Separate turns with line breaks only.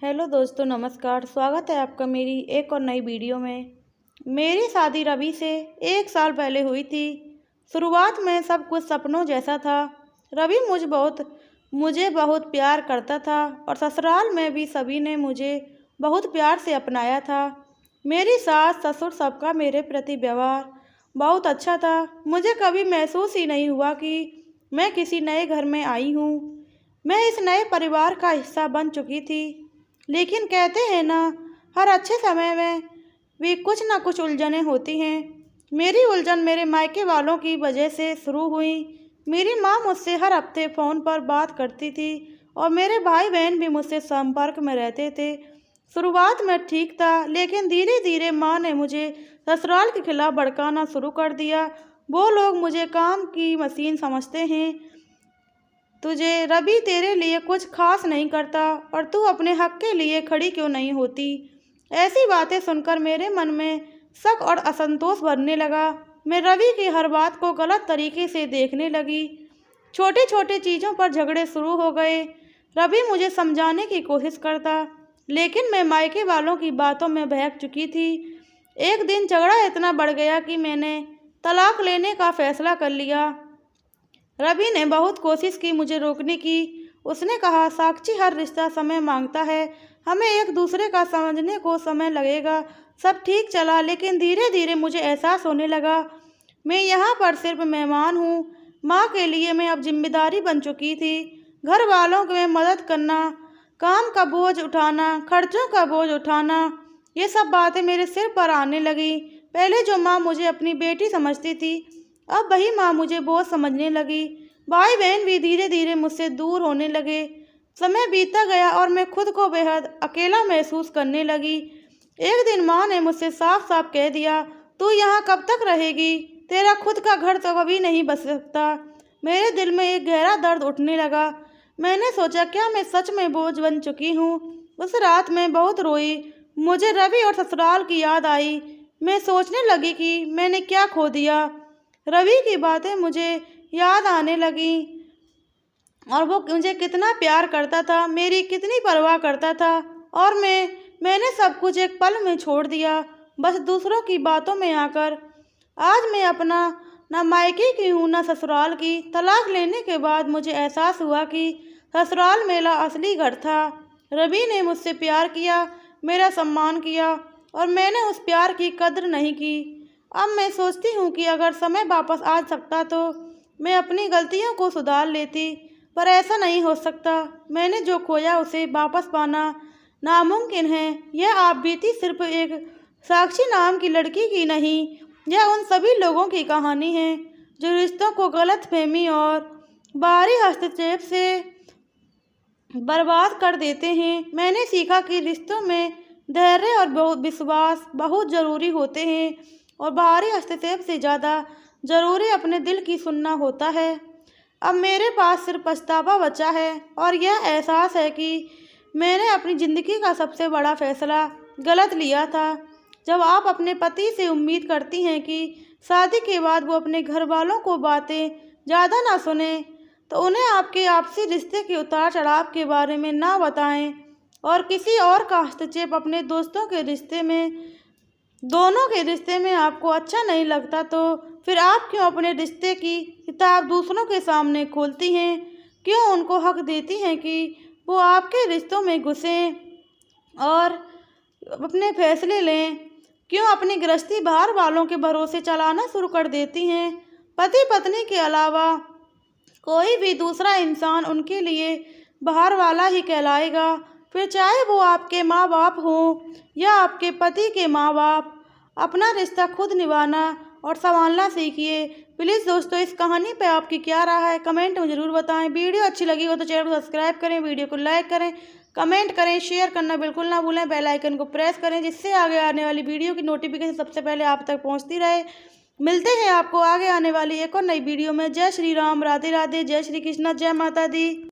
Hello दोस्तों, नमस्कार। स्वागत है आपका मेरी एक और नई वीडियो में। मेरी शादी रवि से 1 साल पहले हुई थी। शुरुआत में सब कुछ सपनों जैसा था। रवि मुझे बहुत प्यार करता था और ससुराल में भी सभी ने मुझे बहुत प्यार से अपनाया था। मेरी सास ससुर सबका मेरे प्रति व्यवहार बहुत अच्छा था। मुझे कभी महसूस ही नहीं हुआ कि मैं किसी नए घर में आई हूँ। मैं इस नए परिवार का हिस्सा बन चुकी थी। लेकिन कहते हैं ना, हर अच्छे समय में भी कुछ ना कुछ उलझनें होती हैं। मेरी उलझन मेरे मायके वालों की वजह से शुरू हुई। मेरी माँ मुझसे हर हफ्ते फ़ोन पर बात करती थी और मेरे भाई बहन भी मुझसे संपर्क में रहते थे। शुरुआत में ठीक था, लेकिन धीरे धीरे माँ ने मुझे ससुराल के खिलाफ भड़काना शुरू कर दिया। वो लोग मुझे काम की मशीन समझते हैं। तुझे रवि तेरे लिए कुछ खास नहीं करता और तू अपने हक के लिए खड़ी क्यों नहीं होती। ऐसी बातें सुनकर मेरे मन में शक और असंतोष बढ़ने लगा। मैं रवि की हर बात को गलत तरीके से देखने लगी। छोटी छोटी चीज़ों पर झगड़े शुरू हो गए। रवि मुझे समझाने की कोशिश करता, लेकिन मैं मायके वालों की बातों में बहक चुकी थी। एक दिन झगड़ा इतना बढ़ गया कि मैंने तलाक लेने का फैसला कर लिया। रवि ने बहुत कोशिश की मुझे रोकने की। उसने कहा, साक्षी, हर रिश्ता समय मांगता है। हमें एक दूसरे का समझने को समय लगेगा। सब ठीक चला, लेकिन धीरे धीरे मुझे एहसास होने लगा मैं यहाँ पर सिर्फ मेहमान हूँ। माँ के लिए मैं अब जिम्मेदारी बन चुकी थी। घर वालों में मदद करना, काम का बोझ उठाना, खर्चों का बोझ उठाना, ये सब बातें मेरे सिर पर आने लगी। पहले जो माँ मुझे अपनी बेटी समझती थी, अब वही माँ मुझे बोझ समझने लगी। भाई बहन भी धीरे धीरे मुझसे दूर होने लगे। समय बीतता गया और मैं खुद को बेहद अकेला महसूस करने लगी। एक दिन माँ ने मुझसे साफ साफ कह दिया, तू यहाँ कब तक रहेगी? तेरा खुद का घर तो कभी नहीं बस सकता। मेरे दिल में एक गहरा दर्द उठने लगा। मैंने सोचा, क्या मैं सच में बोझ बन चुकी हूँ? उस रात मैं बहुत रोई। मुझे रवि और ससुराल की याद आई। मैं सोचने लगी कि मैंने क्या खो दिया। रवि की बातें मुझे याद आने लगी और वो मुझे कितना प्यार करता था, मेरी कितनी परवाह करता था। और मैंने सब कुछ एक पल में छोड़ दिया, बस दूसरों की बातों में आकर। आज मैं अपना ना मायके की हूँ ना ससुराल की। तलाक लेने के बाद मुझे एहसास हुआ कि ससुराल मेरा असली घर था। रवि ने मुझसे प्यार किया, मेरा सम्मान किया, और मैंने उस प्यार की कद्र नहीं की। अब मैं सोचती हूँ कि अगर समय वापस आ सकता तो मैं अपनी गलतियों को सुधार लेती, पर ऐसा नहीं हो सकता। मैंने जो खोया उसे वापस पाना नामुमकिन है। यह आप बीती सिर्फ एक साक्षी नाम की लड़की की नहीं, यह उन सभी लोगों की कहानी है जो रिश्तों को गलतफहमी और बाहरी हस्तक्षेप से बर्बाद कर देते हैं। मैंने सीखा कि रिश्तों में धैर्य और विश्वास बहुत ज़रूरी होते हैं, और बाहरी हस्तक्षेप से ज़्यादा ज़रूरी अपने दिल की सुनना होता है। अब मेरे पास सिर्फ पछतावा बचा है और यह एहसास है कि मैंने अपनी ज़िंदगी का सबसे बड़ा फैसला गलत लिया था। जब आप अपने पति से उम्मीद करती हैं कि शादी के बाद वो अपने घर वालों को बातें ज़्यादा ना सुने, तो उन्हें आपके आपसी रिश्ते के उतार चढ़ाव के बारे में ना बताएं, और किसी और का हस्तक्षेप अपने दोस्तों के रिश्ते में, दोनों के रिश्ते में आपको अच्छा नहीं लगता, तो फिर आप क्यों अपने रिश्ते की किताब दूसरों के सामने खोलती हैं? क्यों उनको हक देती हैं कि वो आपके रिश्तों में घुसें और अपने फैसले लें? क्यों अपनी गृहस्थी बाहर वालों के भरोसे चलाना शुरू कर देती हैं? पति पत्नी के अलावा कोई भी दूसरा इंसान उनके लिए बाहर वाला ही कहलाएगा, फिर चाहे वो आपके माँ बाप हों या आपके पति के माँ बाप। अपना रिश्ता खुद निभाना और संभालना सीखिए। प्लीज़ दोस्तों, इस कहानी पे आपकी क्या राय है, कमेंट में ज़रूर बताएं। वीडियो अच्छी लगी हो तो चैनल को सब्सक्राइब करें, वीडियो को लाइक करें, कमेंट करें, शेयर करना बिल्कुल ना भूलें। बेल आइकन को प्रेस करें, जिससे आगे आने वाली वीडियो की नोटिफिकेशन सबसे पहले आप तक पहुँचती रहे। मिलते हैं आपको आगे आने वाली एक और नई वीडियो में। जय श्री राम, राधे राधे, जय श्री कृष्णा, जय माता दी।